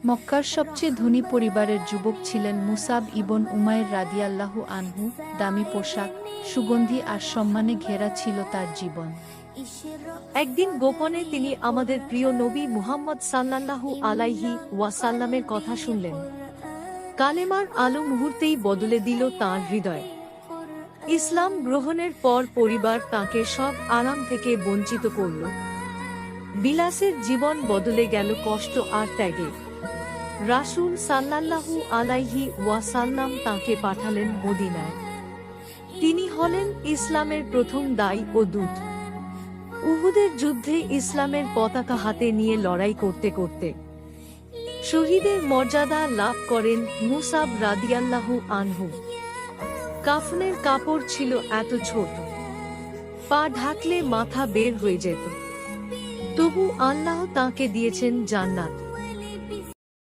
মক্কার সবচেয়ে ধনী পরিবারের যুবক ছিলেন মুসাব ইবন উমাইর রাদিয়াল্লাহু আনহু। দামি পোশাক, সুগন্ধি আর সম্মানে ঘেরা ছিল তার জীবন। একদিন গোপনে তিনি আমাদের প্রিয় নবী মুহাম্মদ সাল্লাল্লাহু আলাইহি ওয়াসাল্লামের কথা শুনলেন। কালেমার আলো মুহূর্তেই বদলে দিল তাঁর হৃদয়। ইসলাম গ্রহণের পর পরিবার তাঁকে সব আরাম থেকে বঞ্চিত করল। বিলাসের জীবন বদলে গেল কষ্ট আর ত্যাগে। রাসূল সাল্লাল্লাহু আলাইহি ওয়াসাল্লাম তাঁকে পাঠালেন মদিনায়। তিনি হলেন ইসলামের প্রথম দায়ী ও দূত। উহুদের যুদ্ধে ইসলামের পতাকা হাতে নিয়ে লড়াই করতে করতে শহীদের মর্যাদা লাভ করেন মুসাব রাদিয়াল্লাহু আনহু। কাফনের কাপড় ছিল এত ছোট, পা ঢাকলে মাথা বের হয়ে যেত। তবু আল্লাহ তাঁকে দিয়েছেন জান্নাত।